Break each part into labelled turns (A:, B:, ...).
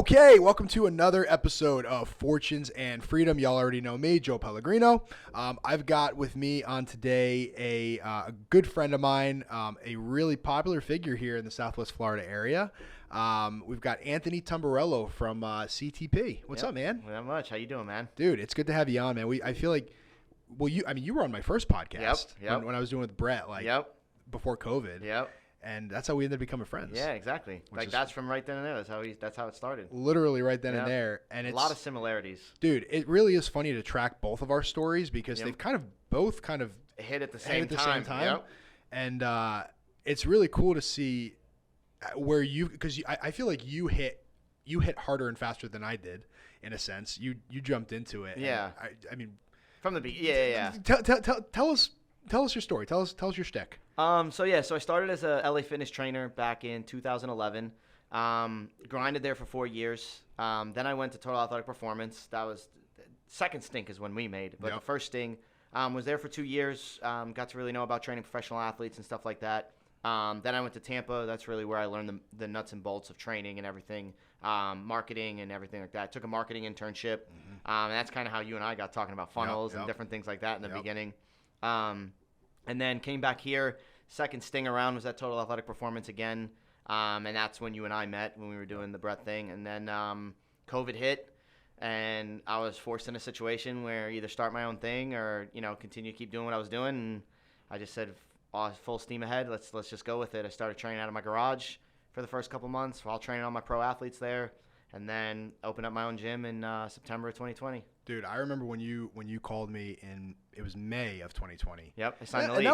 A: Okay, welcome to another episode of Fortunes and Freedom. Y'all already know me, Joe Pellegrino. I've got with me on today a good friend of mine, a really popular figure here in the Southwest Florida area. We've got Anthony Tumbarello from CTP. What's up, man?
B: Not much. How you doing, man?
A: Dude, it's good to have you on, man. I feel like, you were on my first podcast
B: Yep.
A: When I was doing with Brett, before COVID.
B: Yep.
A: And that's how we ended up becoming friends.
B: Yeah, exactly. That's from right then and there. That's how it started.
A: Literally right then and there. And it's
B: a lot of similarities.
A: Dude, it really is funny to track both of our stories because they've both
B: hit at the same time. Yep.
A: And it's really cool to see where because I feel like you hit harder and faster than I did in a sense. You jumped into it.
B: Yeah.
A: I mean,
B: from the beginning. Yeah.
A: Tell us your story. Tell us your shtick.
B: So I started as a LA Fitness trainer back in 2011. Grinded there for 4 years. Then I went to Total Athletic Performance. That was the second stink is when we made. But the first sting was there for 2 years. Got to really know about training professional athletes and stuff like that. Then I went to Tampa. That's really where I learned the nuts and bolts of training and everything, marketing and everything like that. I took a marketing internship. And that's kind of how you and I got talking about funnels and different things like that in the beginning. And then came back here. Second sting around was at Total Athletic Performance again. And that's when you and I met when we were doing the Brett thing. And then COVID hit, and I was forced in a situation where either start my own thing or, continue to keep doing what I was doing. And I just said, full steam ahead. Let's just go with it. I started training out of my garage for the first couple months while training all my pro athletes there. And then opened up my own gym in September of 2020.
A: Dude, I remember when you called me it was May of 2020.
B: Yep, I signed the lease.
A: And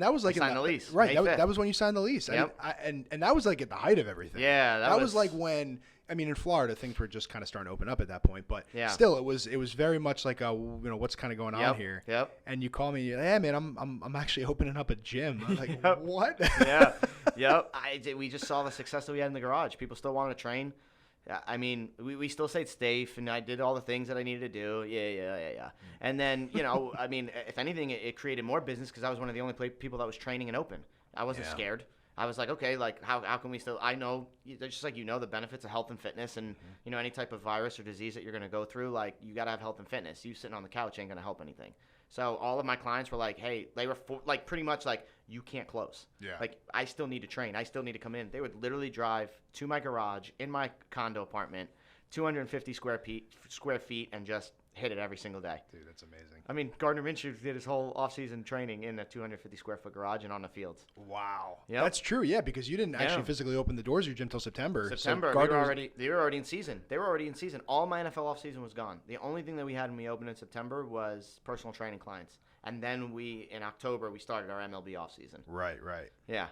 A: that was like
B: signed the lease.
A: Right, that was when you signed the lease.
B: Yep.
A: And that was like at the height of everything.
B: Yeah,
A: that was like when in Florida things were just kind of starting to open up at that point, but still it was very much like what's kind of going on here.
B: Yep.
A: And you call me, hey man, I'm actually opening up a gym. I'm like, what?
B: Yeah. Yep. We just saw the success that we had in the garage. People still wanted to train. I mean, we still stayed safe, and I did all the things that I needed to do. Yeah. And then, if anything, it created more business because I was one of the only people that was training and open. I wasn't scared. I was like, okay, like how can we still? I know, just like the benefits of health and fitness, and any type of virus or disease that you're going to go through, like you got to have health and fitness. You sitting on the couch ain't going to help anything. So all of my clients were like, hey, they were pretty much like, you can't close.
A: Yeah.
B: Like, I still need to train. I still need to come in. They would literally drive to my garage in my condo apartment, 250 square feet, and just hit it every single day.
A: Dude, that's amazing.
B: I mean, Gardner Minshew did his whole offseason training in a 250 square foot garage and on the fields.
A: Wow.
B: Yep.
A: That's true, yeah, because you didn't actually physically open the doors of your gym till September.
B: They were already in season. All my NFL offseason was gone. The only thing that we had when we opened in September was personal training clients. And then in October, we started our MLB offseason.
A: Right.
B: Yeah.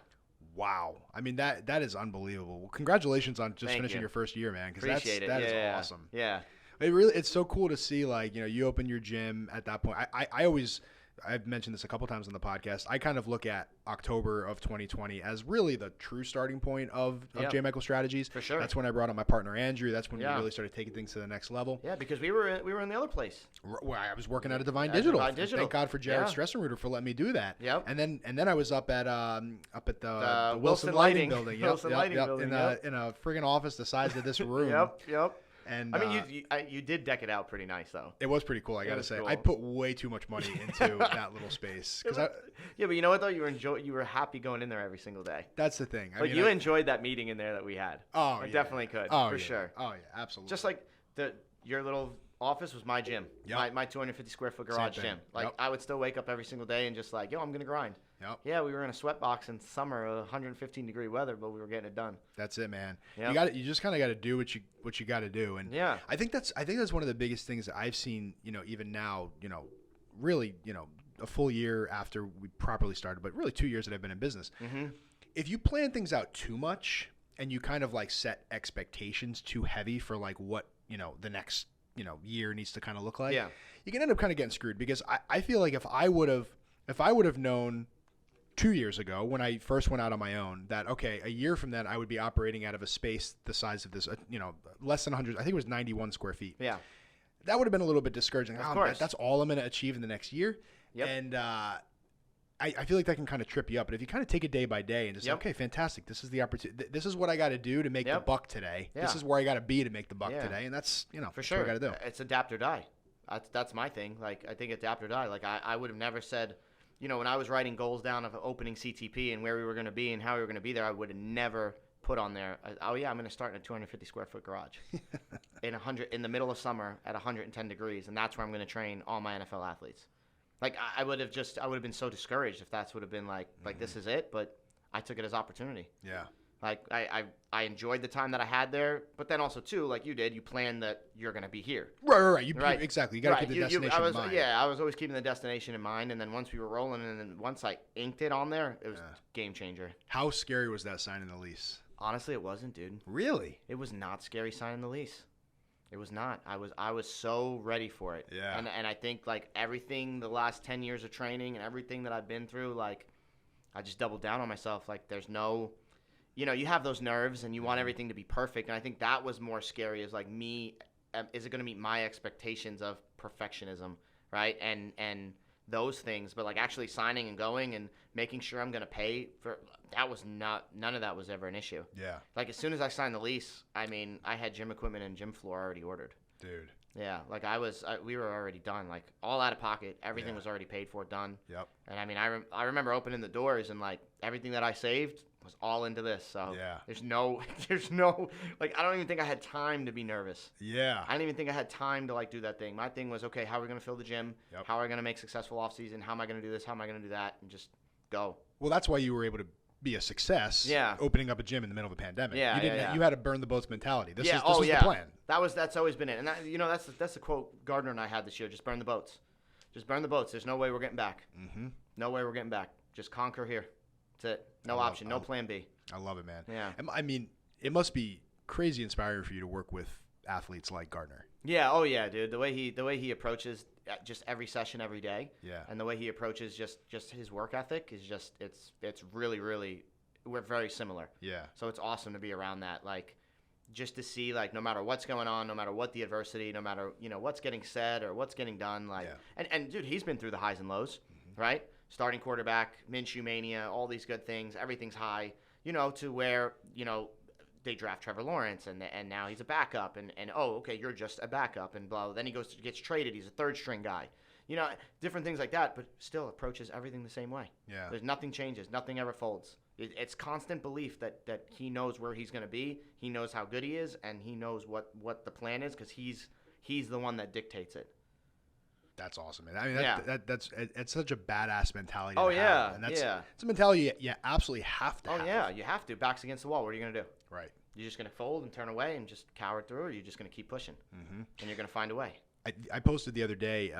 A: Wow. I mean, that is unbelievable. Well, congratulations on just finishing your first year, man, because that is awesome.
B: Yeah.
A: It's so cool to see, you open your gym at that point. I've mentioned this a couple times on the podcast. I kind of look at October of 2020 as really the true starting point of J. Michael Strategies.
B: For sure.
A: That's when I brought on my partner Andrew. That's when we really started taking things to the next level.
B: Yeah, because we were in the other place.
A: Well, I was working at a Divine Digital. Thank God for Jared Stressenreuter for letting me do that.
B: Yep.
A: And then I was up at the
B: Wilson
A: Lighting Building.
B: Wilson Lighting Building.
A: In a friggin' office the size of this room.
B: Yep.
A: And
B: you did deck it out pretty nice, though.
A: It was pretty cool, I gotta say.
B: Cool.
A: I put way too much money into that little space.
B: But you know what though? You were happy going in there every single day.
A: That's the thing.
B: You enjoyed that meeting in there that we had.
A: Oh,
B: I definitely could. For sure.
A: Oh yeah, absolutely.
B: Just like your little office was my gym.
A: Yep.
B: My 250 square foot garage gym. I would still wake up every single day and just I'm gonna grind.
A: Yep.
B: Yeah, we were in a sweatbox in summer, 115 degree weather, but we were getting it done.
A: That's it, man.
B: Yep.
A: You just kind of got to do what you got to do, and I think that's one of the biggest things that I've seen. Even now, really, a full year after we properly started, but really 2 years that I've been in business.
B: Mm-hmm.
A: If you plan things out too much and you kind of set expectations too heavy for what the next year needs to kind of look like, you can end up kind of getting screwed. Because I feel like if I would have known 2 years ago when I first went out on my own that, okay, a year from then I would be operating out of a space the size of this, less than 100, I think it was 91 square feet.
B: Yeah.
A: That would have been a little bit discouraging.
B: Of course.
A: That's all I'm going to achieve in the next year.
B: Yep.
A: And I feel like that can kind of trip you up. But if you kind of take it day by day and just say, okay, fantastic. This is the opportunity. This is what I got to do to make the buck today. Yeah. This is where I got to be to make the buck today. And that's,
B: for sure.
A: What I got to do.
B: It's adapt or die. That's my thing. Like, I think adapt or die. Like, I would have never said, when I was writing goals down of opening CTP and where we were going to be and how we were going to be there, I would have never put on there, I'm going to start in a 250 square foot garage in the middle of summer at 110 degrees, and that's where I'm going to train all my NFL athletes. Like, I would have been so discouraged if that's would have been like this is it, but I took it as opportunity.
A: Yeah.
B: Like, I enjoyed the time that I had there, but then also too, like you did, you planned that you're going to be here.
A: Right. Exactly. You got to keep the destination in mind.
B: Yeah, I was always keeping the destination in mind, and then once we were rolling, and then once I inked it on there, it was game changer.
A: How scary was that signing the lease?
B: Honestly, it wasn't, dude.
A: Really?
B: It was not scary signing the lease. It was not. I was so ready for it.
A: Yeah.
B: And I think, like, everything, the last 10 years of training and everything that I've been through, like, I just doubled down on myself. Like, there's no, you have those nerves and you want everything to be perfect. And I think that was more scary, is like is it going to meet my expectations of perfectionism, right? And those things, but like actually signing and going and making sure I'm going to pay for that was none of that was ever an issue.
A: Yeah.
B: Like, as soon as I signed the lease, I mean, I had gym equipment and gym floor already ordered.
A: Dude.
B: Yeah. Like, we were already done, like all out of pocket. Everything was already paid for, done.
A: Yep.
B: And I mean, I remember opening the doors and like everything that I saved was all into this. So there's no, like, I don't even think I had time to be nervous.
A: Yeah.
B: I didn't even think I had time to like do that thing. My thing was, okay, how are we going to fill the gym?
A: Yep.
B: How are we going to make successful off season? How am I going to do this? How am I going to do that? And just go.
A: Well, that's why you were able to be a success.
B: Yeah.
A: Opening up a gym in the middle of a pandemic.
B: Yeah.
A: You had a burn the boats mentality. This is
B: the
A: plan.
B: That's always been it. And that, that's the quote Gardner and I had this year. Just burn the boats. Just burn the boats. There's no way we're getting back.
A: Mm-hmm.
B: No way we're getting back. Just conquer here. That's it. No option. No plan B.
A: I love it, man.
B: Yeah.
A: I mean, it must be crazy inspiring for you to work with athletes like Gardner.
B: Yeah. Oh yeah, dude. The way he approaches just every session every day.
A: Yeah.
B: And the way he approaches just his work ethic is just it's really, really, we're very similar.
A: Yeah.
B: So it's awesome to be around that. Like, just to see, like, no matter what's going on, no matter what the adversity, no matter what's getting said or what's getting done, like, and dude, he's been through the highs and lows, right? Starting quarterback, Minshew mania, all these good things, everything's high, to where they draft Trevor Lawrence and now he's a backup and oh, okay, you're just a backup and blah. Then he gets traded, he's a third string guy, different things like that, but still approaches everything the same way.
A: Yeah.
B: There's nothing changes, nothing ever folds. It's constant belief that he knows where he's going to be, he knows how good he is, and he knows what the plan is, because he's the one that dictates it.
A: That's awesome, man. I mean, that's such a badass mentality.
B: Oh,
A: have. And it's a mentality you absolutely have to have.
B: Oh, yeah, you have to. Backs against the wall. What are you going to do?
A: Right.
B: You're just going to fold and turn away and just cower through, or you're just going to keep pushing, and you're going to find a way.
A: I posted the other day,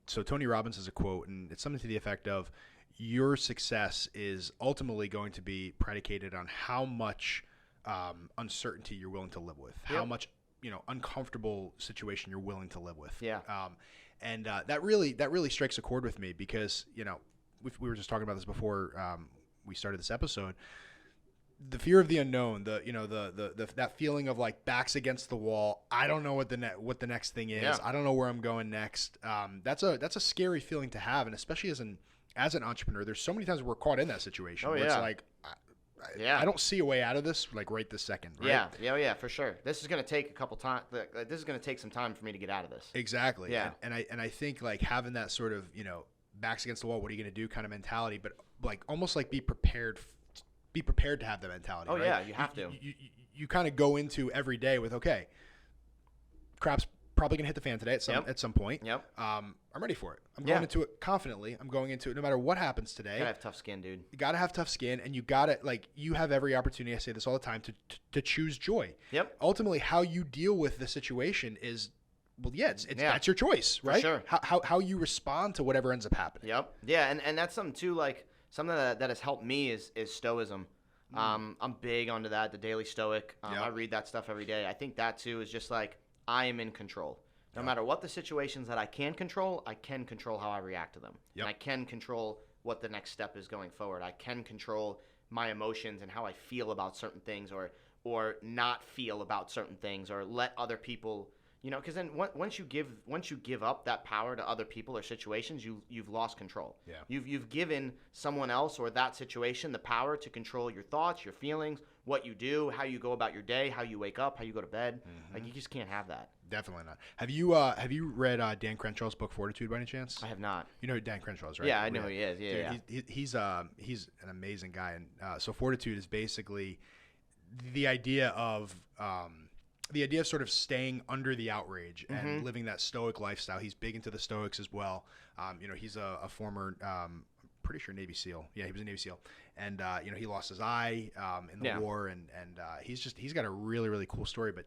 A: so Tony Robbins has a quote, and it's something to the effect of, your success is ultimately going to be predicated on how much uncertainty you're willing to live with, how much uncomfortable situation you're willing to live with.
B: Yeah.
A: And that really strikes a chord with me, because we were just talking about this before we started this episode. The fear of the unknown, the that feeling of like backs against the wall. I don't know what the next thing is.
B: Yeah.
A: I don't know where I'm going next. That's a scary feeling to have, and especially as an entrepreneur, there's so many times we're caught in that situation. Where it's like, I don't see a way out of this, like, right this second. Right?
B: Yeah, for sure. This is going to take a couple time. This is going to take some time for me to get out of this.
A: Exactly.
B: Yeah.
A: And I think, like, having that sort of backs against the wall, what are you going to do kind of mentality, but like almost like be prepared to have the mentality.
B: Oh,
A: right?
B: yeah, you have to.
A: You kind of go into every day with, okay, crap's probably gonna hit the fan today at some point.
B: Yep.
A: I'm ready for it. I'm going into it confidently. I'm going into it no matter what happens today.
B: You gotta have tough skin, dude.
A: You gotta have tough skin, and you gotta, like, you have every opportunity. I say this all the time, to choose joy.
B: Yep.
A: Ultimately, how you deal with the situation is, well, that's your choice, right?
B: For sure.
A: How you respond to whatever ends up happening.
B: Yep. Yeah, and that's something too. Like, something that has helped me is stoicism. I'm big onto that, the Daily Stoic. I read that stuff every day. I think that too is just like, I am in control. No matter what the situations that I can control how I react to them.
A: Yep.
B: And I can control what the next step is going forward. I can control my emotions and how I feel about certain things, or not feel about certain things, or let other people, You know, because then once you give up that power to other people or situations, you've lost control.
A: Yeah.
B: You've given someone else or that situation the power to control your thoughts, your feelings, what you do, how you go about your day, how you wake up, how you go to bed. Like, you just can't have that.
A: Definitely not. Have you read Dan Crenshaw's book Fortitude by any chance?
B: I have not.
A: You know who Dan Crenshaw is, right?
B: Yeah, I know who he is. Yeah,
A: Dude, he's an amazing guy, and so Fortitude is basically the idea of sort of staying under the outrage and living that stoic lifestyle. He's big into the Stoics as well. You know, he's a former, pretty sure Navy SEAL. Yeah, he was a Navy SEAL, and you know, he lost his eye in the war, and he's got a really, really cool story. But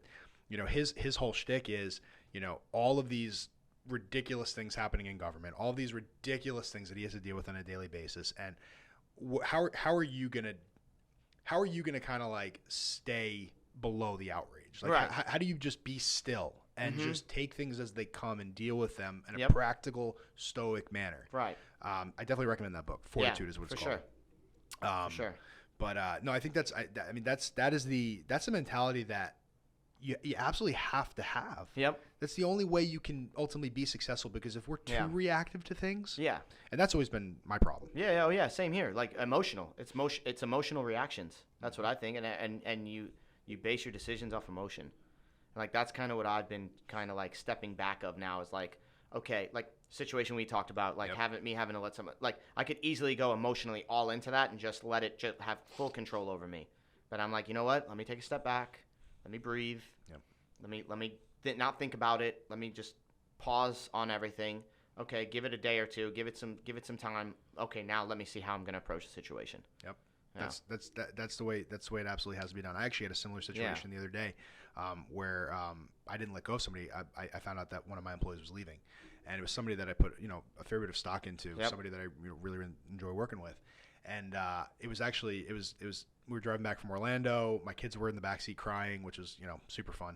A: you know, his whole shtick is, you know, all of these ridiculous things happening in government, all of these ridiculous things that he has to deal with on a daily basis, and how are you gonna kind of like stay below the outrage? Like,
B: right.
A: How do you just be still and just take things as they come and deal with them in a
B: Yep.
A: practical, stoic manner?
B: Right.
A: I definitely recommend that book. Fortitude is what it's called.
B: For sure.
A: But no, I think that's the mentality that you absolutely have to have.
B: Yep.
A: That's the only way you can ultimately be successful, because if we're too reactive to things, and that's always been my problem.
B: Yeah. Oh yeah. Same here. Like, emotional. It's emotional reactions. That's what I think. And you base your decisions off emotion. Like, that's kind of what I've been kind of like stepping back of now, is like, okay, like situation we talked about, like having to let someone, like, I could easily go emotionally all into that and just let it just have full control over me. But I'm like, you know what? Let me take a step back. Let me breathe.
A: Yep.
B: Let me not think about it. Let me just pause on everything. Okay, give it a day or two. Give it some time. Okay, now let me see how I'm going to approach the situation.
A: Yep. Yeah. That's the way it absolutely has to be done. I actually had a similar situation the other day, where I didn't let go of somebody. I found out that one of my employees was leaving, and it was somebody that I put a fair bit of stock into, somebody that I really enjoy working with, and it was we were driving back from Orlando. My kids were in the backseat crying, which was super fun,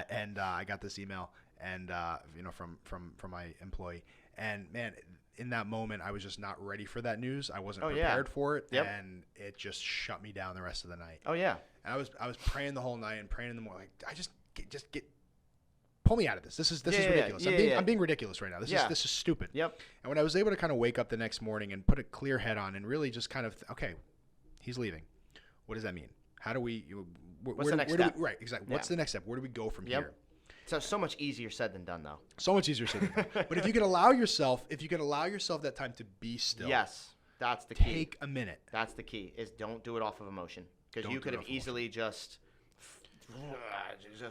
A: and I got this email and from my employee, and man, in that moment, I was just not ready for that news. I wasn't prepared for it, and it just shut me down the rest of the night.
B: Oh yeah.
A: And I was praying the whole night and praying in the morning. Like, I just pull me out of this. This is ridiculous. I'm being ridiculous right now. This is stupid.
B: Yep.
A: And when I was able to kind of wake up the next morning and put a clear head on and really just kind of okay, he's leaving. What does that mean? How do we?
B: What's the next step?
A: Right. Exactly. What's the next step? Where do we go from here?
B: So much easier said than done, though.
A: So much easier said than done. But if you can allow yourself that time to be still.
B: Yes, that's the key.
A: Take a minute.
B: That's the key. Is don't do it off of emotion, because you could have easily just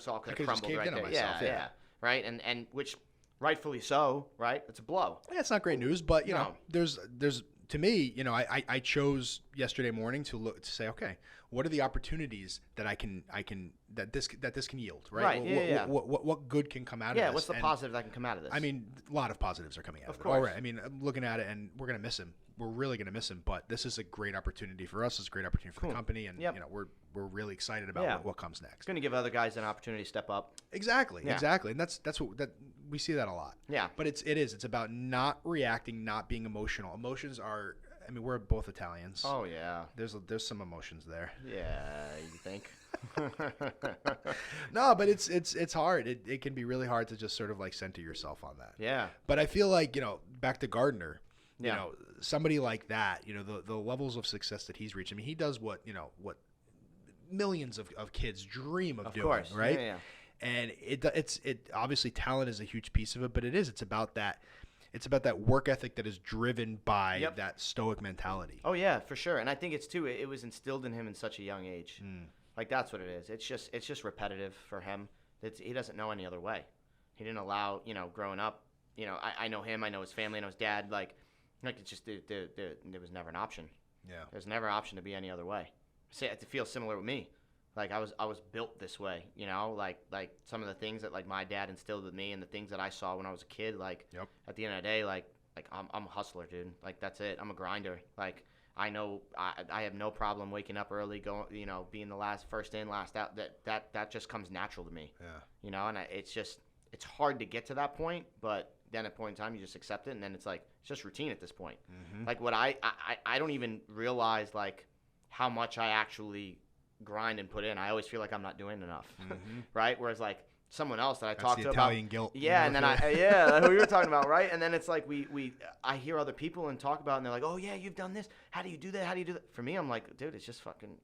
B: all could have crumbled right there. Yeah. Right, and which rightfully so. Right, it's a blow.
A: Yeah, it's not great news, but there's to me, I chose yesterday morning to say, okay, what are the opportunities that that this can yield, right? What good can come out of this?
B: Yeah, what's the positive that can come out of this?
A: I mean, a lot of positives are coming out of it.
B: Of course.
A: All right. I mean, I'm looking at it, and we're going to miss him. We're really going to miss him, but this is a great opportunity for us. It's a great opportunity for the company, and we're really excited about what comes next.
B: It's going to give other guys an opportunity to step up.
A: Exactly, and that's what we see that a lot. Yeah, but it's about not reacting, not being emotional. Emotions are. I mean, we're both Italians.
B: Oh yeah.
A: There's some emotions there.
B: Yeah, you think?
A: No, but it's hard. It can be really hard to just sort of like center yourself on that.
B: Yeah.
A: But I feel like back to Gardner. Somebody like that. The levels of success that he's reached. I mean, he does what millions of kids dream of doing.
B: Course.
A: Right.
B: Yeah.
A: And it obviously talent is a huge piece of it, but it's about that. It's about that work ethic that is driven by that stoic mentality.
B: Oh yeah, for sure. And I think it was instilled in him in such a young age. Like, that's what it is. It's just repetitive for him. He doesn't know any other way. He didn't allow, growing up, I know him, I know his family, I know his dad, like it's just there was never an option.
A: Yeah.
B: There's never an option to be any other way. It feels similar with me. Like, I was built this way, like some of the things that like my dad instilled with me and the things that I saw when I was a kid, like at the end of the day, like I'm a hustler, dude. Like, that's it. I'm a grinder. Like, I know I have no problem waking up early, going, being the first in, last out. That just comes natural to me. Yeah. And it's hard to get to that point, but then at a point in time you just accept it, and then it's just routine at this point. Like, what I don't even realize like how much I actually grind and put in. I always feel like I'm not doing enough, right? Whereas like someone else that I
A: That's
B: talked
A: the
B: to
A: Italian
B: about.
A: guilt.
B: Yeah, and then who you were talking about, right? And then it's like I hear other people and talk about it, and they're like, oh yeah, you've done this. How do you do that? How do you do that? For me, I'm like, dude, it's just fucking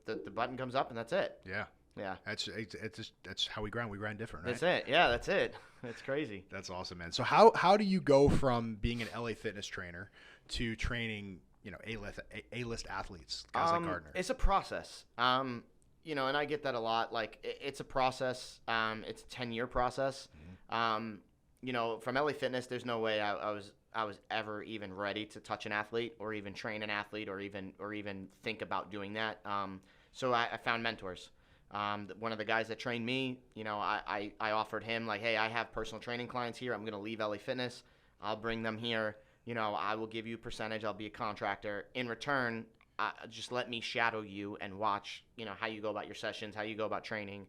B: the button comes up and that's it.
A: Yeah.
B: Yeah.
A: That's how we grind. We grind different, right?
B: That's it. Yeah, that's it. It's crazy.
A: That's awesome, man. So how do you go from being an LA Fitness trainer to training, A-list athletes, guys like Gardner?
B: It's a process. And I get that a lot. Like, it's a process. It's a 10-year process. Mm-hmm. From LA Fitness, there's no way I was ever even ready to touch an athlete or even train an athlete or even think about doing that. So I found mentors. One of the guys that trained me, I offered him, like, hey, I have personal training clients here. I'm going to leave LA Fitness. I'll bring them here. I will give you a percentage. I'll be a contractor. In return, just let me shadow you and watch, how you go about your sessions, how you go about training,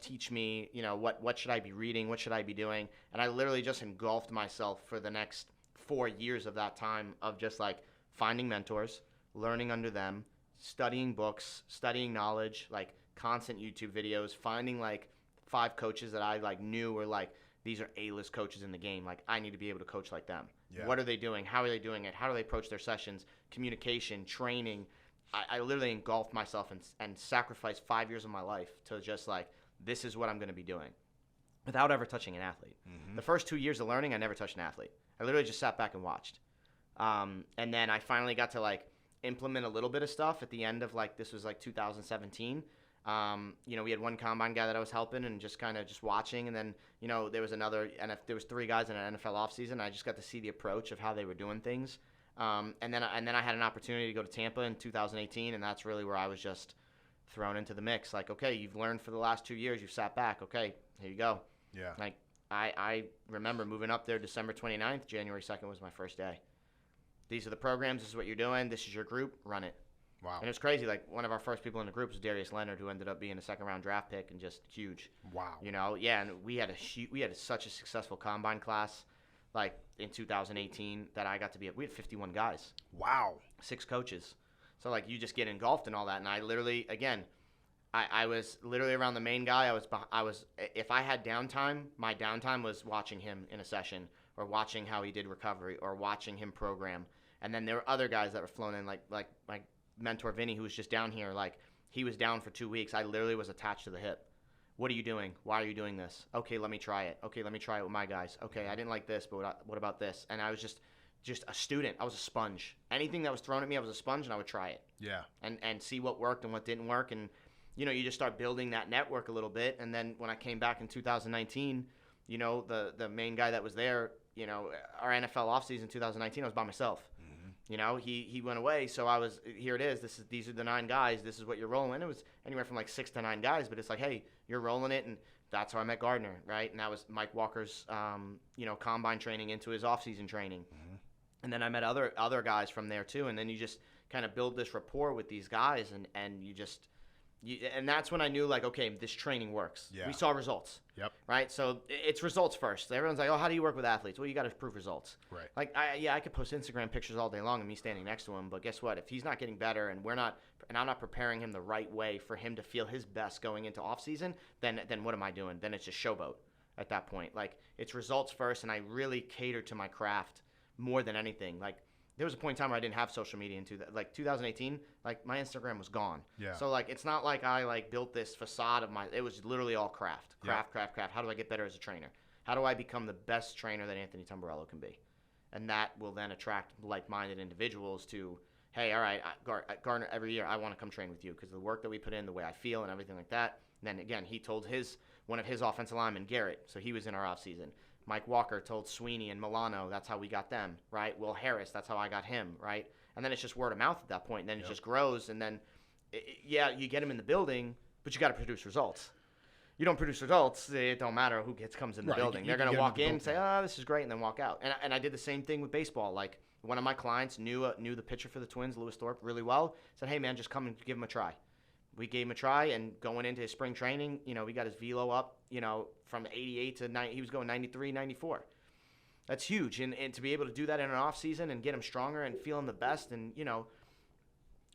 B: teach me, what should I be reading? What should I be doing? And I literally just engulfed myself for the next 4 years of that time of just like finding mentors, learning under them, studying books, studying knowledge, like constant YouTube videos, finding like 5 coaches that I like knew were like, these are A-list coaches in the game. Like, I need to be able to coach like them. Yeah. What are they doing? How are they doing it? How do they approach their sessions? Communication, training. I literally engulfed myself and sacrificed 5 years of my life to just like, this is what I'm going to be doing without ever touching an athlete. Mm-hmm. The first 2 years of learning, I never touched an athlete. I literally just sat back and watched. And then I finally got to like implement a little bit of stuff at the end of like, this was like 2017. We had one combine guy that I was helping and just kind of just watching. And then, there was there was 3 guys in an NFL offseason. I just got to see the approach of how they were doing things. And then I had an opportunity to go to Tampa in 2018. And that's really where I was just thrown into the mix. Like, okay, you've learned for the last 2 years. You've sat back. Okay, here you go.
A: Yeah.
B: Like, I remember moving up there December 29th. January 2nd was my first day. These are the programs. This is what you're doing. This is your group. Run it.
A: Wow.
B: And it was crazy. Like, one of our first people in the group was Darius Leonard, who ended up being a second-round draft pick and just huge.
A: Wow.
B: Yeah, and we had such a successful combine class, like in 2018, that I got to be. We had 51 guys.
A: Wow.
B: 6 coaches. So like, you just get engulfed in all that. And I literally, again, I was literally around the main guy. I was. If I had downtime, my downtime was watching him in a session, or watching how he did recovery, or watching him program. And then there were other guys that were flown in, like my mentor Vinny, who was just down here. Like, he was down for 2 weeks. I literally was attached to the hip. What are you doing? Why are you doing this? Okay, let me try it. Okay, let me try it with my guys. Okay, I didn't like this, but what about this? And I was just a student. I was a sponge. Anything that was thrown at me, I was a sponge, and I would try it.
A: Yeah.
B: And see what worked and what didn't work. And, you just start building that network a little bit. And then when I came back in 2019, the main guy that was there, our NFL offseason 2019, I was by myself. He went away, so I was, here it is. These are the 9 guys. This is what you're rolling. And it was anywhere from like 6 to 9 guys, but it's like, hey, you're rolling it, and that's how I met Gardner, right? And that was Mike Walker's, combine training into his off-season training. Mm-hmm. And then I met other guys from there too, and then you just kind of build this rapport with these guys, and and that's when I knew, like, okay, this training works. Yeah. We saw results.
A: Yep.
B: Right? So it's results first. Everyone's like, oh, how do you work with athletes? Well, you got to prove results.
A: Right.
B: Like, I could post Instagram pictures all day long of me standing next to him, but guess what? If he's not getting better and I'm not preparing him the right way for him to feel his best going into off season, then what am I doing? Then it's just showboat at that point. Like, it's results first, and I really cater to my craft more than anything. Like, there was a point in time where I didn't have social media into that. Like 2018, like my Instagram was gone.
A: Yeah.
B: So like, it's not like I like built this facade of it was literally all craft. Craft. How do I get better as a trainer? How do I become the best trainer that Anthony Tumbarello can be? And that will then attract like-minded individuals to, hey, all right, Gardner, every year I want to come train with you because of the work that we put in, the way I feel and everything like that. And then again, he told one of his offensive linemen, Garrett, so he was in our offseason. Mike Walker told Sweeney and Milano, that's how we got them, right? Will Harris, that's how I got him, right? And then it's just word of mouth at that point. And then it just grows. And then, you get him in the building, but you got to produce results. You don't produce results, it don't matter who comes in the building. They're going to walk in and say, oh, this is great, and then walk out. And I did the same thing with baseball. Like, one of my clients knew the pitcher for the Twins, Lewis Thorpe, really well. Said, hey, man, just come and give him a try. We gave him a try, and going into his spring training, we got his velo up, from 88 to 90. He was going 93, 94. That's huge. And to be able to do that in an off season and get him stronger and feeling the best. And,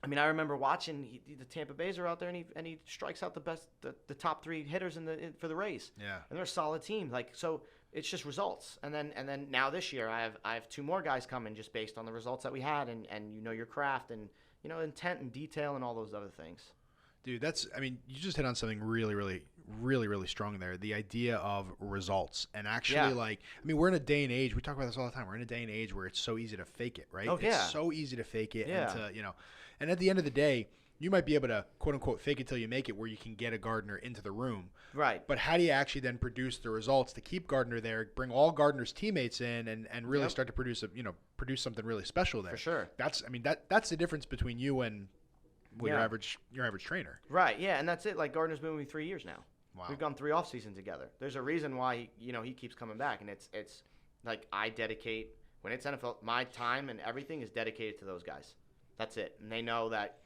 B: I mean, I remember watching the Tampa Bays are out there, and he strikes out the top 3 hitters for the Rays.
A: Yeah.
B: And they're a solid team. Like, so it's just results. And then now this year I have 2 more guys coming just based on the results that we had, and your craft and intent and detail and all those other things.
A: Dude, you just hit on something really, really, really, really strong there. The idea of results. And actually, we're in a day and age, we talk about this all the time. We're in a day and age where it's so easy to fake it, right?
B: Oh, yeah.
A: It's so easy to fake it.
B: Yeah.
A: And at the end of the day, you might be able to, quote unquote, fake it till you make it, where you can get a Gardner into the room.
B: Right.
A: But how do you actually then produce the results to keep Gardner there, bring all Gardner's teammates in, and really start to produce something really special there?
B: For sure.
A: That's the difference between you and your average trainer.
B: Right. Yeah. And that's it. Like, Gardner's been with me 3 years now.
A: Wow.
B: We've gone 3 off seasons together. There's a reason why he keeps coming back, and it's like I dedicate, when it's NFL, my time and everything is dedicated to those guys. That's it. And they know that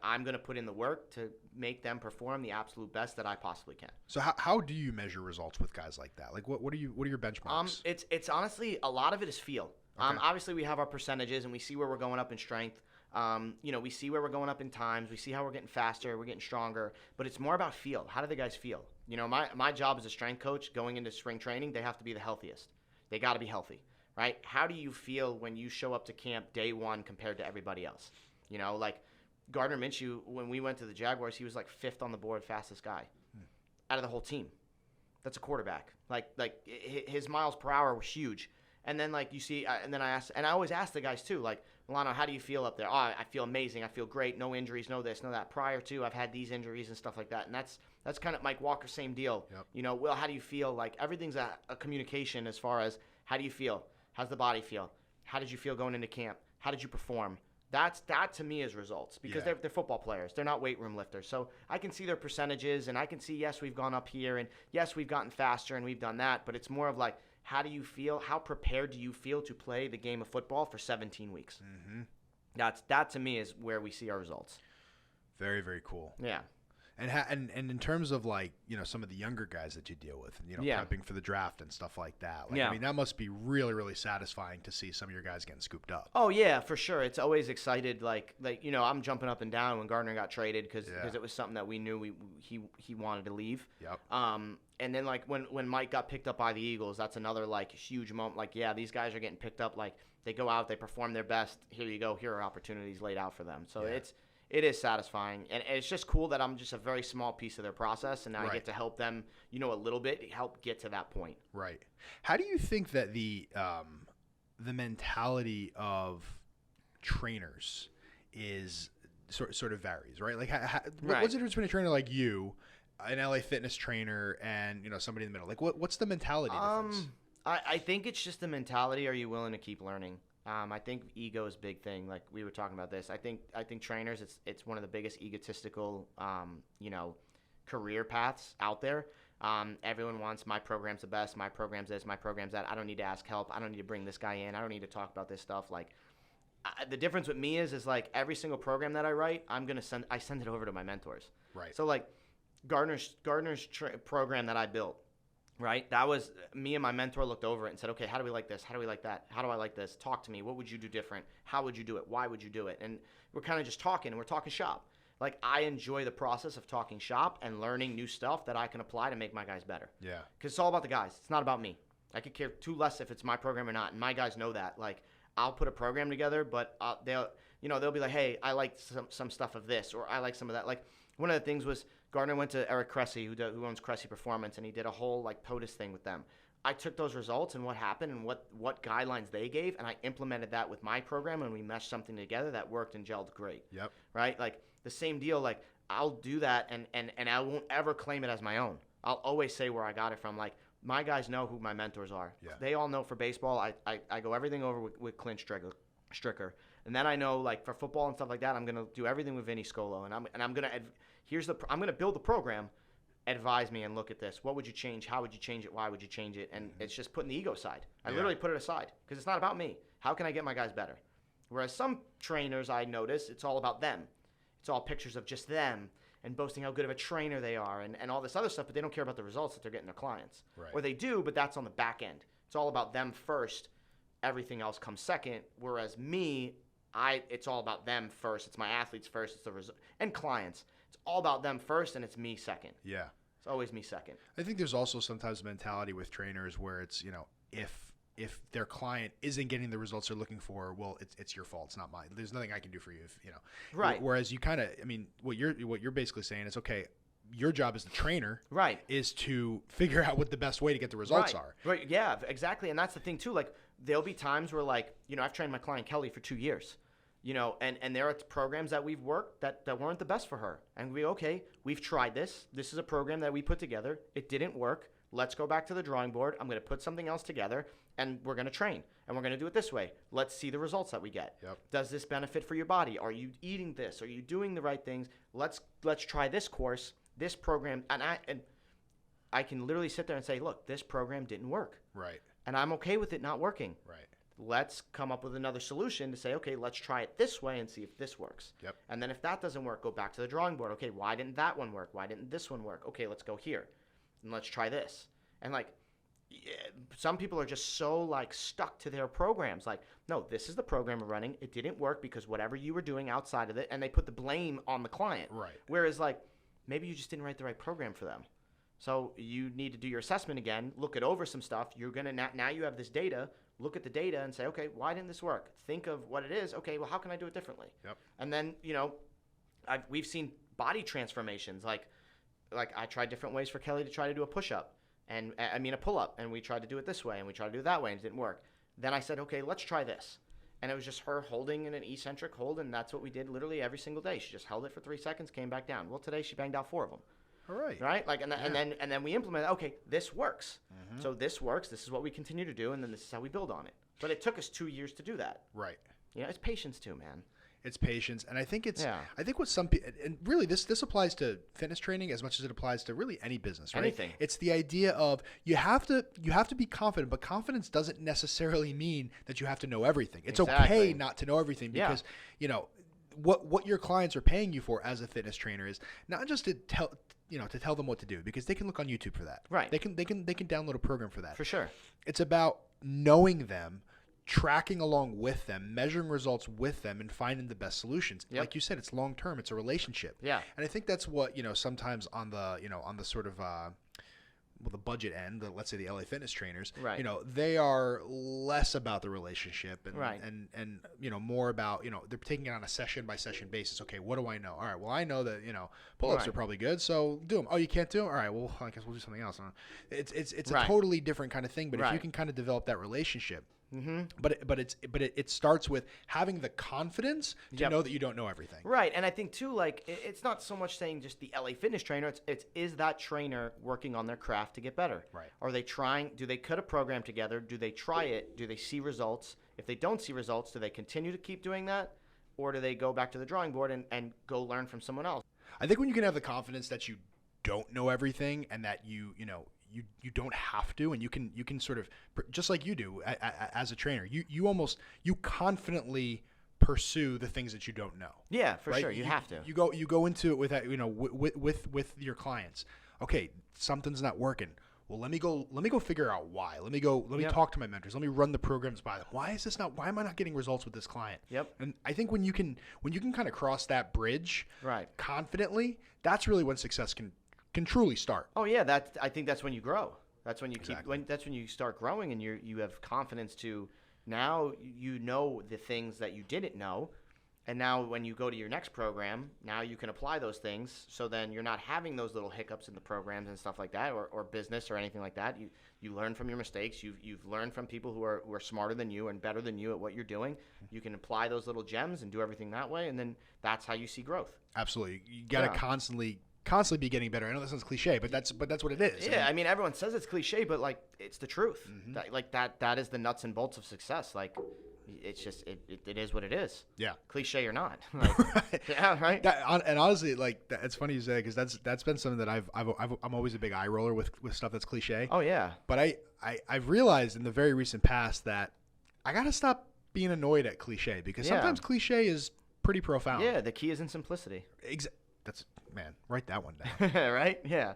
B: I'm going to put in the work to make them perform the absolute best that I possibly can.
A: So how do you measure results with guys like that? Like, what are your benchmarks?
B: It's honestly, a lot of it is feel. Okay. Obviously we have our percentages and we see where we're going up in strength. We see where we're going up in times. We see how we're getting faster, we're getting stronger. But it's more about feel. How do the guys feel? My job as a strength coach going into spring training, they have to be the healthiest. They got to be healthy, right? How do you feel when you show up to camp day 1 compared to everybody else? Like Gardner Minshew, when we went to the Jaguars, he was like 5th on the board, fastest guy out of the whole team. That's a quarterback. Like his miles per hour was huge. And then you see, and then I always ask the guys too, like, Milano, how do you feel up there? Oh, I feel amazing. I feel great. No injuries, no this, no that. Prior to, I've had these injuries and stuff like that. And that's kind of Mike Walker, same deal. Yep. Will, how do you feel? Like, everything's a communication as far as how do you feel? How's the body feel? How did you feel going into camp? How did you perform? That to me is results, because they're football players. They're not weight room lifters. So I can see their percentages, and I can see, yes, we've gone up here, and yes, we've gotten faster, and we've done that. But it's more of like, how do you feel? How prepared do you feel to play the game of football for 17 weeks? Mm-hmm. That to me is where we see our results.
A: Very, very cool.
B: Yeah.
A: And in terms of some of the younger guys that you deal with, and prepping for the draft and stuff like that. That must be really, really satisfying to see some of your guys getting scooped up.
B: Oh yeah, for sure. It's always excited. I'm jumping up and down when Gardner got traded because it was something that we knew he wanted to leave.
A: Yep.
B: And then when Mike got picked up by the Eagles, that's another huge moment. These guys are getting picked up. They go out, they perform their best. Here you go. Here are opportunities laid out for them. So it is satisfying, and it's just cool that I'm just a very small piece of their process, and now I get to help them, a little bit, help get to that point.
A: Right. How do you think that the mentality of trainers is sort of varies, right? What's the difference between a trainer like you, an LA Fitness trainer, and somebody in the middle? What's the mentality difference?
B: I think it's just the mentality. Are you willing to keep learning? I think ego is a big thing. Like we were talking about this. I think trainers, it's one of the biggest egotistical, career paths out there. Everyone wants my program's the best. My program's this. My program's that. I don't need to ask help. I don't need to bring this guy in. I don't need to talk about this stuff. The difference with me is every single program that I write, I send it over to my mentors.
A: Right.
B: So Gardner's program that I built. Right? That was me, and my mentor looked over it and said, okay, how do we like this? How do we like that? How do I like this? Talk to me. What would you do different? How would you do it? Why would you do it? And we're kind of just talking, and we're talking shop. I enjoy the process of talking shop and learning new stuff that I can apply to make my guys better.
A: Yeah.
B: Because it's all about the guys. It's not about me. I could care too less if it's my program or not, and my guys know that. I'll put a program together, but they'll be like, hey, I like some stuff of this, or I like some of that. One of the things was Gardner went to Eric Cressy, who owns Cressy Performance, and he did a whole POTUS thing with them. I took those results and what happened and what guidelines they gave, and I implemented that with my program, and we meshed something together that worked and gelled great.
A: Yep.
B: Right? The same deal. I'll do that, and I won't ever claim it as my own. I'll always say where I got it from. My guys know who my mentors are. Yeah. They all know for baseball. I go everything over with Clint Stricker. And then I know for football and stuff like that, I'm gonna do everything with Vinny Scolo, and I'm gonna build the program. Advise me and look at this. What would you change? How would you change it? Why would you change it? And it's just putting the ego aside. I literally put it aside because it's not about me. How can I get my guys better? Whereas some trainers I notice, it's all about them. It's all pictures of just them and boasting how good of a trainer they are and all this other stuff, but they don't care about the results that they're getting their clients.
A: Right.
B: Or they do, but that's on the back end. It's all about them first. Everything else comes second. Whereas me, it's all about them first. It's my athletes first. It's the result and clients. It's all about them first, and it's me second.
A: Yeah.
B: It's always me second.
A: I think there's also sometimes a mentality with trainers where it's, if their client isn't getting the results they're looking for, well, it's your fault. It's not mine. There's nothing I can do for you.
B: Right.
A: Whereas you kind of, what you're basically saying is, okay, your job as the trainer,
B: right, is
A: to figure out what the best way to get the results are.
B: Right. Yeah. Exactly. And that's the thing too. Like there'll be times where I've trained my client Kelly for 2 years. And there are programs that we've worked that weren't the best for her. And we've tried this. This is a program that we put together. It didn't work. Let's go back to the drawing board. I'm going to put something else together, and we're going to train. And we're going to do it this way. Let's see the results that we get.
A: Yep.
B: Does this benefit for your body? Are you eating this? Are you doing the right things? Let's try this course, this program. And I can literally sit there and say, look, this program didn't work.
A: Right.
B: And I'm okay with it not working.
A: Right.
B: Let's come up with another solution to say, okay, let's try it this way and see if this works.
A: Yep.
B: And then if that doesn't work, go back to the drawing board. Okay, why didn't that one work? Why didn't this one work? Okay, let's go here. And let's try this. And some people are just so stuck to their programs. No, this is the program we're running. It didn't work because whatever you were doing outside of it, and they put the blame on the client.
A: Right.
B: Whereas maybe you just didn't write the right program for them. So you need to do your assessment again, look it over some stuff. You're going to now you have this data. Look at the data and say, okay, why didn't this work? Think of what it is. Okay, well, how can I do it differently?
A: Yep.
B: And then, we've seen body transformations. Like I tried different ways for Kelly to try to do a push-up, and a pull-up, and we tried to do it this way, and we tried to do it that way, and it didn't work. Then I said, okay, let's try this. And it was just her holding in an eccentric hold, and that's what we did literally every single day. She just held it for 3 seconds, came back down. Well, today she banged out 4 of them.
A: All right.
B: Right? And then we implement, okay, this works. Mm-hmm. So this works. This is what we continue to do, and then this is how we build on it. But it took us 2 years to do that.
A: Right.
B: It's patience too, man.
A: It's patience, and I think I think what some people, and really this applies to fitness training as much as it applies to really any business, right?
B: Anything. It's
A: the idea of you have to be confident, but confidence doesn't necessarily mean that you have to know everything. It's okay not to know everything because what your clients are paying you for as a fitness trainer is not just to tell them what to do, because they can look on YouTube for that.
B: Right.
A: They can download a program for that.
B: For sure.
A: It's about knowing them, tracking along with them, measuring results with them, and finding the best solutions.
B: Yep.
A: Like you said, it's long term. It's a relationship.
B: Yeah.
A: And I think that's what sometimes on the on the sort of the budget end, let's say the LA Fitness trainers,
B: right.
A: They are less about the relationship and
B: right.
A: and more about they're taking it on a session by session basis. Okay, what do I know? All right, well I know that pull-ups
B: right.
A: are probably good, so do them. Oh, you can't do them? All right, well I guess we'll do something else. It's
B: right.
A: a totally different kind of thing. But
B: right.
A: if you can kind of develop that relationship.
B: Mm-hmm.
A: But it starts with having the confidence to know that you don't know everything.
B: Right, and I think too, it's not so much saying just the LA Fitness trainer. It's is that trainer working on their craft to get better?
A: Right.
B: Are they trying? Do they cut a program together? Do they try it? Do they see results? If they don't see results, do they continue to keep doing that, or do they go back to the drawing board and go learn from someone else?
A: I think when you can have the confidence that you don't know everything and that you don't have to, and you can sort of, just like you do as a trainer, you confidently pursue the things that you don't know.
B: Yeah, for
A: right?
B: sure. You have to.
A: You go into it with that, with your clients. Okay, something's not working. Well, let me go figure out why. Let me talk to my mentors. Let me run the programs by them. Why am I not getting results with this client?
B: Yep.
A: And I think when you can kind of cross that bridge
B: right.
A: confidently, that's really when success can truly start.
B: Oh yeah, I think that's when you grow. That's when you
A: exactly.
B: that's when you start growing, and you have confidence to now you know the things that you didn't know, and now when you go to your next program, now you can apply those things. So then you're not having those little hiccups in the programs and stuff like that, or business or anything like that. You learn from your mistakes. You've learned from people who are smarter than you and better than you at what you're doing. You can apply those little gems and do everything that way, and then that's how you see growth.
A: Absolutely, you got to constantly be getting better. I know that sounds cliche, but that's what it is.
B: Yeah, I mean everyone says it's cliche, but it's the truth.
A: Mm-hmm.
B: That is the nuts and bolts of success. It's just it is what it is.
A: Yeah,
B: cliche or not.
A: Right.
B: Yeah, right.
A: And honestly, it's funny you say, because that's been something that I'm always a big eye roller with stuff that's cliche.
B: Oh yeah.
A: But I've realized in the very recent past that I gotta stop being annoyed at cliche, because sometimes cliche is pretty profound.
B: Yeah, the key is in simplicity.
A: Man, write that one down.
B: Right? Yeah.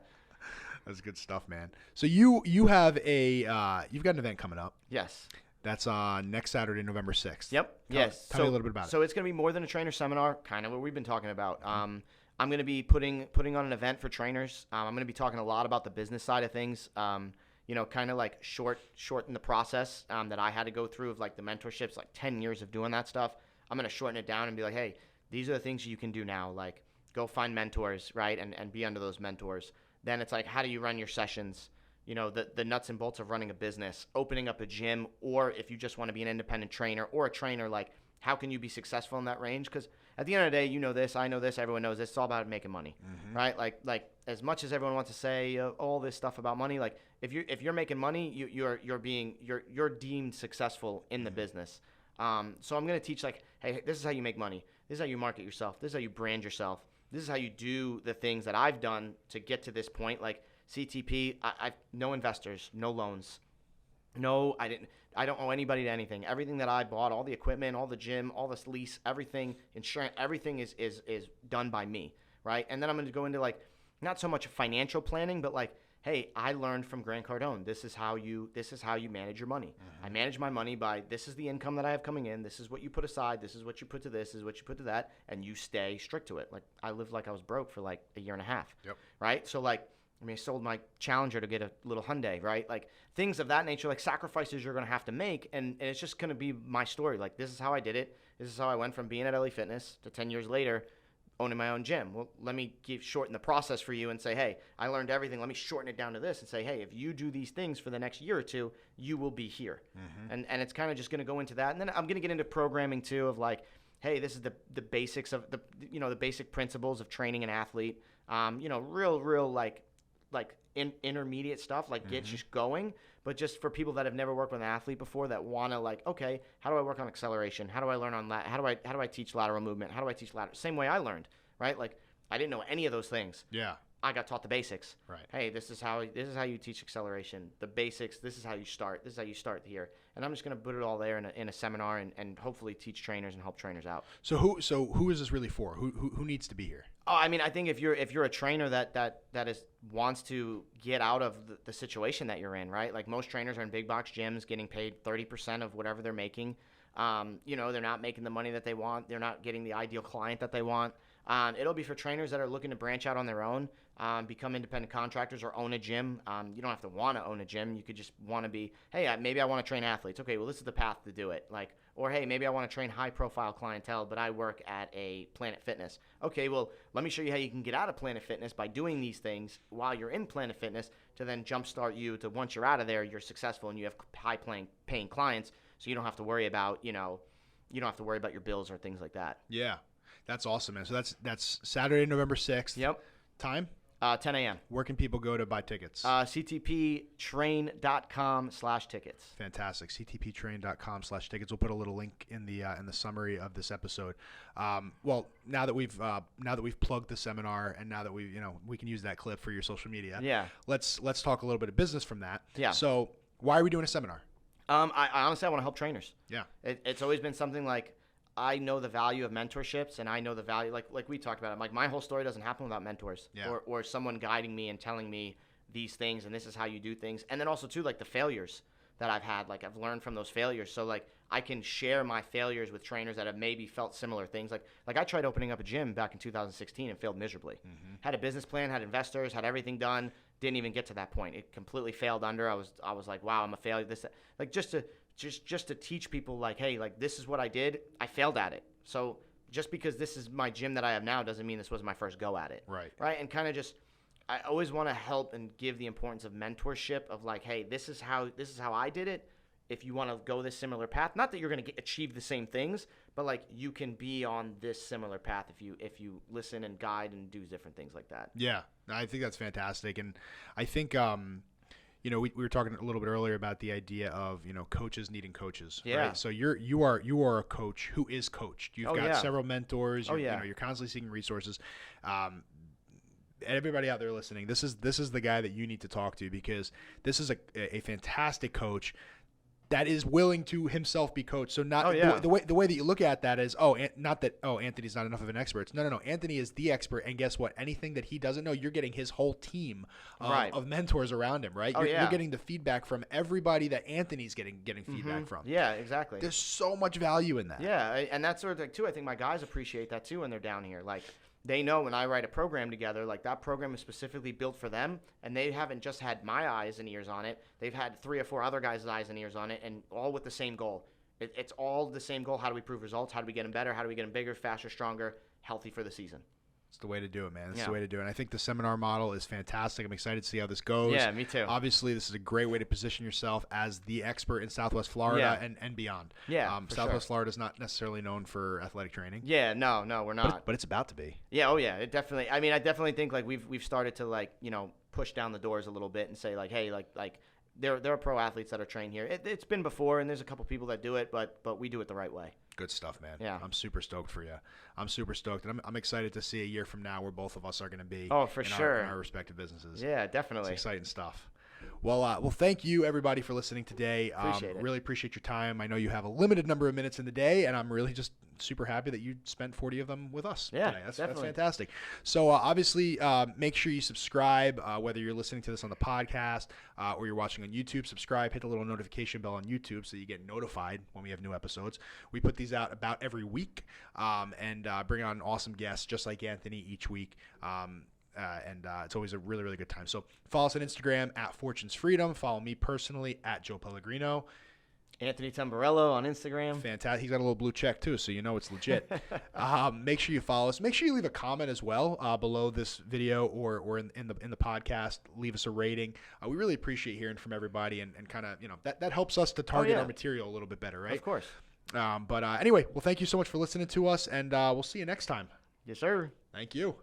A: That's good stuff, man. So you have you've got an event coming up.
B: Yes.
A: That's next Saturday, November 6th.
B: Yep.
A: Tell me a little bit about it.
B: So it's going to be more than a trainer seminar, kind of what we've been talking about. I'm going to be putting on an event for trainers. I'm going to be talking a lot about the business side of things. Kind of like shorten the process that I had to go through of like the mentorships, like 10 years of doing that stuff. I'm going to shorten it down and be like, hey, these are the things you can do now. Like, go find mentors, right, and be under those mentors. Then it's like, how do you run your sessions? The nuts and bolts of running a business, opening up a gym, or if you just want to be an independent trainer or a trainer, like, how can you be successful in that range? Because at the end of the day, you know this, I know this, everyone knows this. It's all about making money, right? Like as much as everyone wants to say all this stuff about money, like if you're making money, you're deemed successful in the business. So I'm gonna teach like, hey, this is how you make money. This is how you market yourself. This is how you brand yourself. This is how you do the things that I've done to get to this point. Like CTP, I've no investors, no loans. No, I don't owe anybody to anything. Everything that I bought, all the equipment, all the gym, all this lease, everything, insurance, everything is done by me, right? And then I'm going to go into like, not so much financial planning, but like, hey, I learned from Grant Cardone. This is how you manage your money. I manage my money by, this is the income that I have coming in. This is what you put aside. This is what you put to this. This is what you put to that. And you stay strict to it. Like, I lived like I was broke for like a year and a half.
A: Yep.
B: Right? So like, I sold my Challenger to get a little Hyundai, right? Like things of that nature, like sacrifices you're going to have to make. And it's just going to be my story. Like, this is how I did it. This is how I went from being at LA Fitness to 10 years later owning my own gym. Well, let me shorten the process for you and say, hey, I learned everything. Let me shorten it down to this and say, hey, if you do these things for the next year or two, you will be here. And it's kind of just going to go into that. And then I'm going to get into programming too of like, hey, this is the basics of the basic principles of training an athlete. Real like intermediate stuff, like get just going, but just for people that have never worked with an athlete before that want to like, okay, how do I work on acceleration? How do I learn on that? How do I teach lateral movement? How do I teach lateral? Same way I learned, right? Like I didn't know any of those things.
A: Yeah.
B: I got taught the basics.
A: Right.
B: Hey, this is how you teach acceleration. The basics. This is how you start. This is how you start here. And I'm just going to put it all there in a seminar and hopefully teach trainers and help trainers out.
A: So who is this really for? Who needs to be here?
B: Oh, I think if you're a trainer that wants to get out of the situation that you're in, right? Like most trainers are in big box gyms getting paid 30% of whatever they're making. They're not making the money that they want. They're not getting the ideal client that they want. It'll be for trainers that are looking to branch out on their own, become independent contractors or own a gym. You don't have to want to own a gym. You could just want to be, hey, maybe I want to train athletes. Okay, well, this is the path to do it. Like, or hey, maybe I want to train high-profile clientele, but I work at a Planet Fitness. Okay, well, let me show you how you can get out of Planet Fitness by doing these things while you're in Planet Fitness to then jumpstart you to once you're out of there, you're successful and you have high-paying clients, so you don't have to worry about, you don't have to worry about your bills or things like that.
A: Yeah. That's awesome, man. So that's Saturday, November 6th.
B: Yep.
A: Time?
B: 10 a.m.
A: Where can people go to buy tickets?
B: ctptrain.com/tickets.
A: Fantastic. ctptrain.com/tickets. We'll put a little link in the summary of this episode. Well, now that we've plugged the seminar and now that we can use that clip for your social media.
B: Yeah.
A: Let's talk a little bit of business from that.
B: Yeah.
A: So why are we doing a seminar?
B: I honestly want to help trainers.
A: Yeah.
B: It's always been something like, I know the value of mentorships, and I know the value, like we talked about it. Like my whole story doesn't happen without mentors, or someone guiding me and telling me these things, and this is how you do things. And then also too, like the failures that I've had, like I've learned from those failures. So like I can share my failures with trainers that have maybe felt similar things. Like I tried opening up a gym back in 2016 and failed miserably. Had a business plan, had investors, had everything done, didn't even get to that point. It completely failed under. I was like, wow, I'm a failure. This, like just to teach people like, hey, like this is what I did. I failed at it. So just because this is my gym that I have now doesn't mean this was my first go at it.
A: Right.
B: And kind of just, I always want to help and give the importance of mentorship of like, hey, this is how I did it. If you want to go this similar path, not that you're going to achieve the same things, but like you can be on this similar path if you listen and guide and do different things like that.
A: Yeah, I think that's fantastic. And I think, we were talking a little bit earlier about the idea of, coaches needing coaches.
B: Yeah.
A: Right? So you are a coach who is coached. You've got several mentors. You're constantly seeking resources. Everybody out there listening, this is the guy that you need to talk to because this is a fantastic coach that is willing to himself be coached. So not the way that you look at that is, not that Anthony's not enough of an expert. No. Anthony is the expert, and guess what? Anything that he doesn't know, you're getting his whole team of mentors around him, right? You're getting the feedback from everybody that Anthony's getting feedback from.
B: Yeah, exactly.
A: There's so much value in that.
B: Yeah, and that's sort of like, too, I think my guys appreciate that too when they're down here. Like, they know when I write a program together, like that program is specifically built for them, and they haven't just had my eyes and ears on it. They've had 3 or 4 other guys' eyes and ears on it, and all with the same goal. It's all the same goal. How do we prove results? How do we get them better? How do we get them bigger, faster, stronger, healthy for the season?
A: It's the way to do it, man. It's the way to do it. And I think the seminar model is fantastic. I'm excited to see how this goes.
B: Yeah, me too.
A: Obviously, this is a great way to position yourself as the expert in Southwest Florida and beyond.
B: Yeah,
A: Southwest Florida is not necessarily known for athletic training.
B: Yeah, no, we're not.
A: But it's about to be.
B: Yeah, it definitely. I mean, I definitely think like we've started to like, push down the doors a little bit and say like, hey, like there are pro athletes that are trained here. It's been before, and there's a couple people that do it, but we do it the right way.
A: Good stuff, man.
B: Yeah.
A: I'm super stoked for you. I'm super stoked. And I'm excited to see a year from now where both of us are going to be
B: for sure.
A: In our respective businesses.
B: Yeah, definitely.
A: It's exciting stuff. Well, thank you, everybody, for listening today.
B: Appreciate it.
A: Really appreciate your time. I know you have a limited number of minutes in the day, and I'm really just super happy that you spent 40 of them with us today. That's fantastic. So obviously, make sure you subscribe, whether you're listening to this on the podcast or you're watching on YouTube. Subscribe, hit the little notification bell on YouTube so you get notified when we have new episodes. We put these out about every week and bring on awesome guests just like Anthony each week. And it's always a really, really good time. So follow us on Instagram at Fortunes Freedom. Follow me personally at Joe Pellegrino.
B: Anthony Tumbarello on Instagram.
A: Fantastic. He's got a little blue check too, so you know it's legit. Make sure you follow us. Make sure you leave a comment as well below this video or in the podcast. Leave us a rating. We really appreciate hearing from everybody and kind of that helps us to target our material a little bit better, right?
B: Of course.
A: But anyway, well, thank you so much for listening to us, and we'll see you next time.
B: Yes, sir.
A: Thank you.